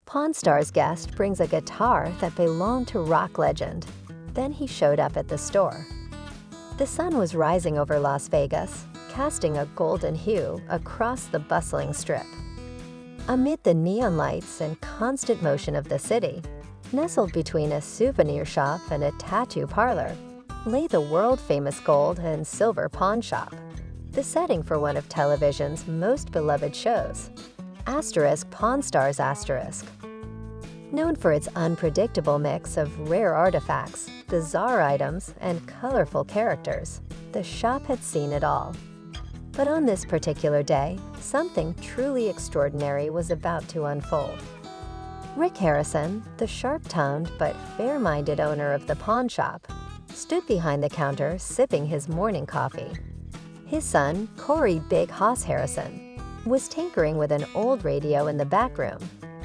Pawn Star's guest brings a guitar that belonged to rock legend. Then he showed up at the store. The sun was rising over Las Vegas, casting a golden hue across the bustling strip. Amid the neon lights and constant motion of the city, nestled between a souvenir shop and a tattoo parlor, lay the world-famous gold and silver pawn shop, the setting for one of television's most beloved shows, Pawn Stars Asterisk. Known for its unpredictable mix of rare artifacts, bizarre items, and colorful characters, the shop had seen it all. But on this particular day, something truly extraordinary was about to unfold. Rick Harrison, the sharp-tongued but fair-minded owner of the pawn shop, stood behind the counter sipping his morning coffee. His son, Corey Big Hoss Harrison, was tinkering with an old radio in the back room,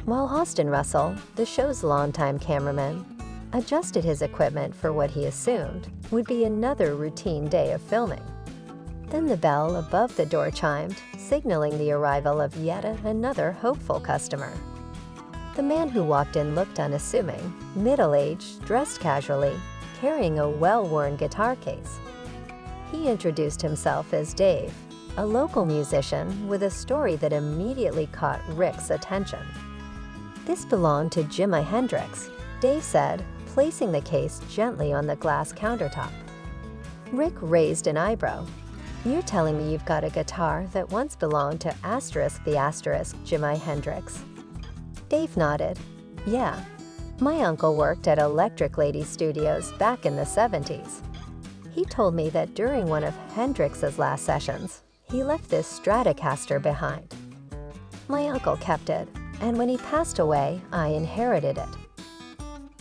while Austin Russell, the show's longtime cameraman, adjusted his equipment for what he assumed would be another routine day of filming. Then the bell above the door chimed, signaling the arrival of yet another hopeful customer. The man who walked in looked unassuming, middle-aged, dressed casually, carrying a well-worn guitar case. He introduced himself as Dave, a local musician with a story that immediately caught Rick's attention. "This belonged to Jimi Hendrix," Dave said, placing the case gently on the glass countertop. Rick raised an eyebrow. "You're telling me you've got a guitar that once belonged to Jimi Hendrix?" Dave nodded. "Yeah. My uncle worked at Electric Lady Studios back in the 70s. He told me that during one of Hendrix's last sessions, he left this Stratocaster behind. My uncle kept it, and when he passed away, I inherited it."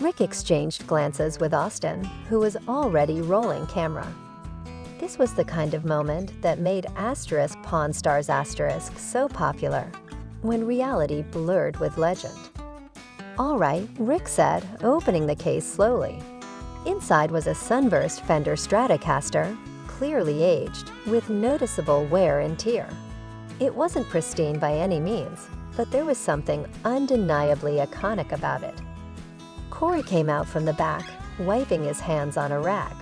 Rick exchanged glances with Austin, who was already rolling camera. This was the kind of moment that made Pawn Stars Asterisk so popular, when reality blurred with legend. "All right," Rick said, opening the case slowly. Inside was a sunburst Fender Stratocaster, clearly aged, with noticeable wear and tear. It wasn't pristine by any means, but there was something undeniably iconic about it. Corey came out from the back, wiping his hands on a rag.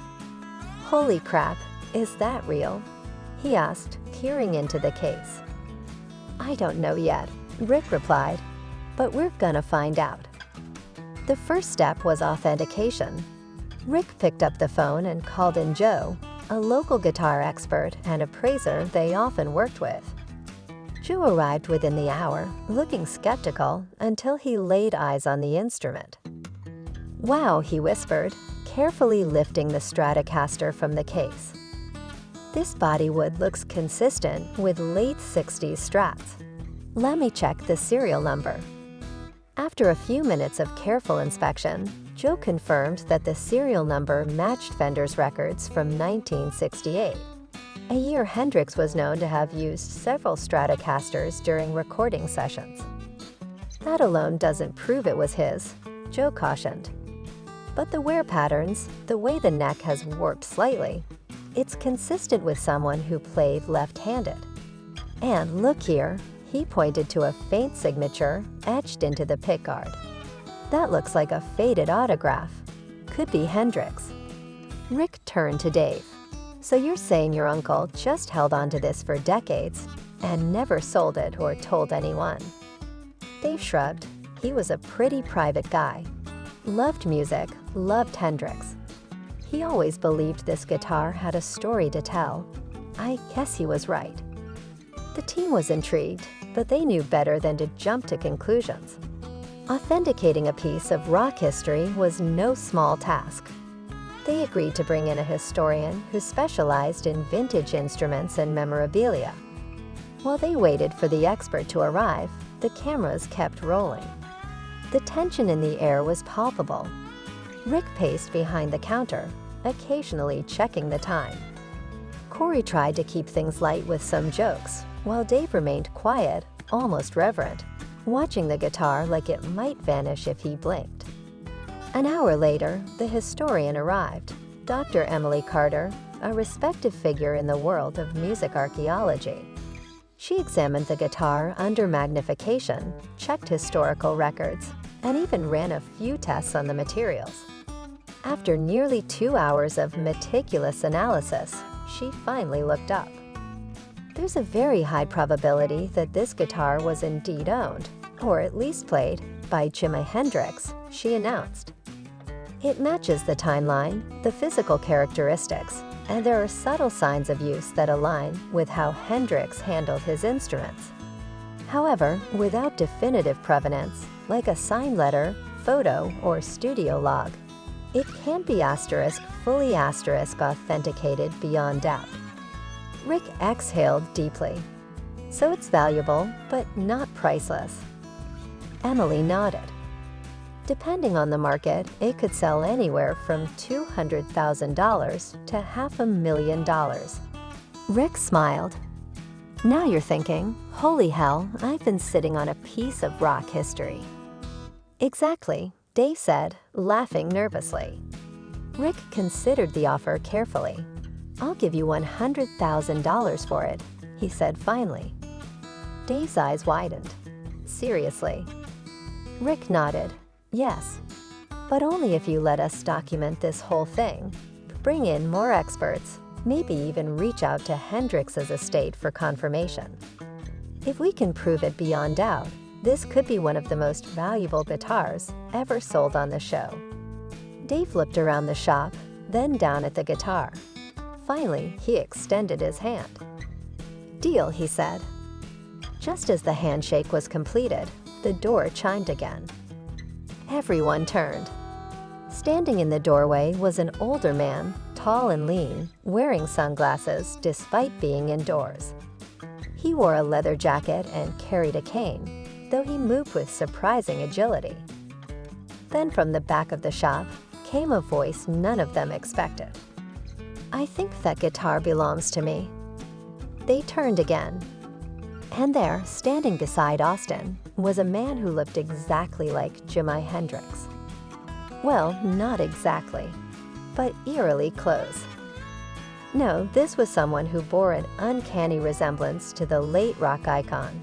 "Holy crap, is that real?" he asked, peering into the case. "I don't know yet," Rick replied, "but we're gonna find out." The first step was authentication. Rick picked up the phone and called in Joe, a local guitar expert and appraiser they often worked with. Joe arrived within the hour, looking skeptical until he laid eyes on the instrument. "Wow," he whispered, carefully lifting the Stratocaster from the case. "This bodywood looks consistent with late 60s Strats. Let me check the serial number." After a few minutes of careful inspection, Joe confirmed that the serial number matched Fender's records from 1968, a year Hendrix was known to have used several Stratocasters during recording sessions. "That alone doesn't prove it was his," Joe cautioned. "But the wear patterns, the way the neck has warped slightly, it's consistent with someone who played left-handed. And look here," he pointed to a faint signature etched into the pickguard. "That looks like a faded autograph. Could be Hendrix." Rick turned to Dave. "So you're saying your uncle just held on to this for decades and never sold it or told anyone?" Dave shrugged. He was a pretty private guy. Loved music, loved Hendrix. He always believed this guitar had a story to tell. I guess he was right. The team was intrigued, but they knew better than to jump to conclusions. Authenticating a piece of rock history was no small task. They agreed to bring in a historian who specialized in vintage instruments and memorabilia. While they waited for the expert to arrive, the cameras kept rolling. The tension in the air was palpable. Rick paced behind the counter, occasionally checking the time. Corey tried to keep things light with some jokes, while Dave remained quiet, almost reverent, watching the guitar like it might vanish if he blinked. An hour later, the historian arrived, Dr. Emily Carter, a respected figure in the world of music archaeology. She examined the guitar under magnification, checked historical records, and even ran a few tests on the materials. After nearly 2 hours of meticulous analysis, she finally looked up. There's a very high probability that this guitar was indeed owned, or at least played, by Jimi Hendrix, she announced. It matches the timeline, the physical characteristics, and there are subtle signs of use that align with how Hendrix handled his instruments. However, without definitive provenance, like a signed letter, photo, or studio log, it can't be fully authenticated beyond doubt. Rick exhaled deeply. So it's valuable, but not priceless. Emily nodded. Depending on the market, it could sell anywhere from $200,000 to $500,000. Rick smiled. Now you're thinking, holy hell, I've been sitting on a piece of rock history. Exactly, Dave said, laughing nervously. Rick considered the offer carefully. I'll give you $100,000 for it, he said finally. Dave's eyes widened. Seriously? Rick nodded. Yes, but only if you let us document this whole thing, bring in more experts, maybe even reach out to Hendrix's estate for confirmation. If we can prove it beyond doubt, this could be one of the most valuable guitars ever sold on the show. Dave looked around the shop, then down at the guitar. Finally, he extended his hand. Deal, he said. Just as the handshake was completed, the door chimed again. Everyone turned. Standing in the doorway was an older man, tall and lean, wearing sunglasses despite being indoors. He wore a leather jacket and carried a cane, though he moved with surprising agility. Then from the back of the shop came a voice none of them expected. I think that guitar belongs to me. They turned again. And there, standing beside Austin, was a man who looked exactly like Jimi Hendrix. Well, not exactly, but eerily close. No, this was someone who bore an uncanny resemblance to the late rock icon.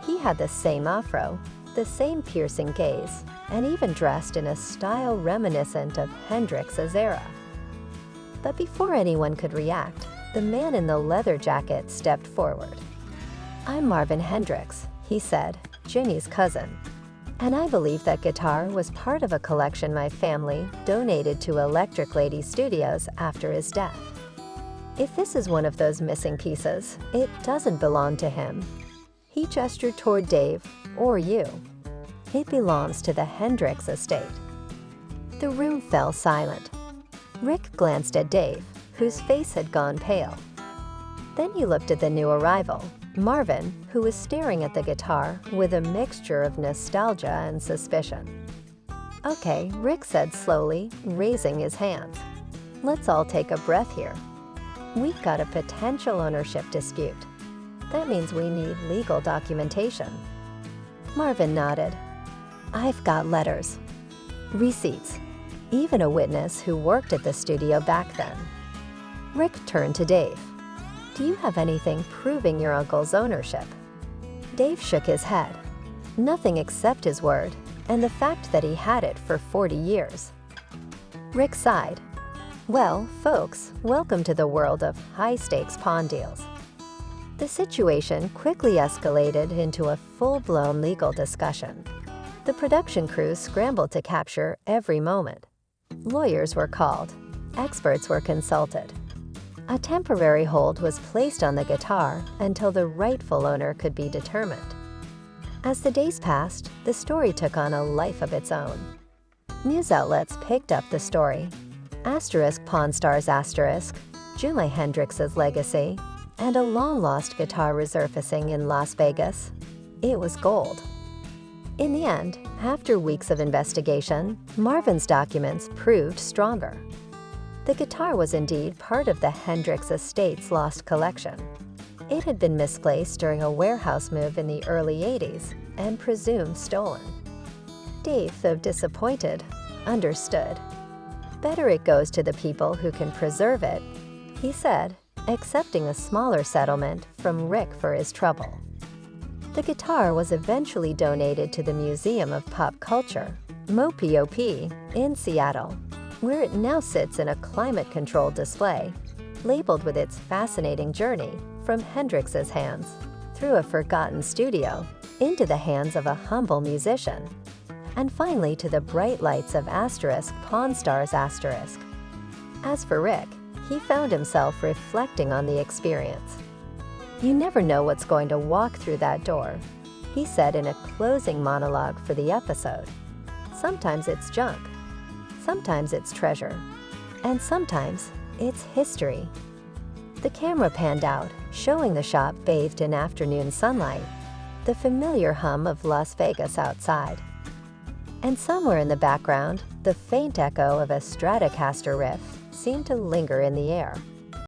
He had the same afro, the same piercing gaze, and even dressed in a style reminiscent of Hendrix's era. But before anyone could react, the man in the leather jacket stepped forward. I'm Marvin Hendrix, he said, Jimi's cousin. And I believe that guitar was part of a collection my family donated to Electric Lady Studios after his death. If this is one of those missing pieces, it doesn't belong to him. He gestured toward Dave, or you. It belongs to the Hendrix estate. The room fell silent. Rick glanced at Dave, whose face had gone pale. Then he looked at the new arrival, Marvin, who was staring at the guitar with a mixture of nostalgia and suspicion. Okay, Rick said slowly, raising his hands. Let's all take a breath here. We've got a potential ownership dispute. That means we need legal documentation. Marvin nodded. I've got letters, receipts, even a witness who worked at the studio back then. Rick turned to Dave. Do you have anything proving your uncle's ownership? Dave shook his head. Nothing except his word, and the fact that he had it for 40 years. Rick sighed. Well, folks, welcome to the world of high-stakes pawn deals. The situation quickly escalated into a full-blown legal discussion. The production crew scrambled to capture every moment. Lawyers were called. Experts were consulted. A temporary hold was placed on the guitar until the rightful owner could be determined. As the days passed, the story took on a life of its own. News outlets picked up the story. Pawn Stars *, Jimi Hendrix's legacy, and a long-lost guitar resurfacing in Las Vegas. It was gold. In the end, after weeks of investigation, Marvin's documents proved stronger. The guitar was indeed part of the Hendrix estate's lost collection. It had been misplaced during a warehouse move in the early '80s and presumed stolen. Dave, though disappointed, understood. Better it goes to the people who can preserve it, he said, accepting a smaller settlement from Rick for his trouble. The guitar was eventually donated to the Museum of Pop Culture, MoPOP, in Seattle, where it now sits in a climate-controlled display, labeled with its fascinating journey from Hendrix's hands, through a forgotten studio, into the hands of a humble musician, and finally to the bright lights of Pawn Stars*. As for Rick, he found himself reflecting on the experience. "You never know what's going to walk through that door," he said in a closing monologue for the episode. "Sometimes it's junk, sometimes it's treasure, and sometimes it's history." The camera panned out, showing the shop bathed in afternoon sunlight, the familiar hum of Las Vegas outside. And somewhere in the background, the faint echo of a Stratocaster riff seemed to linger in the air.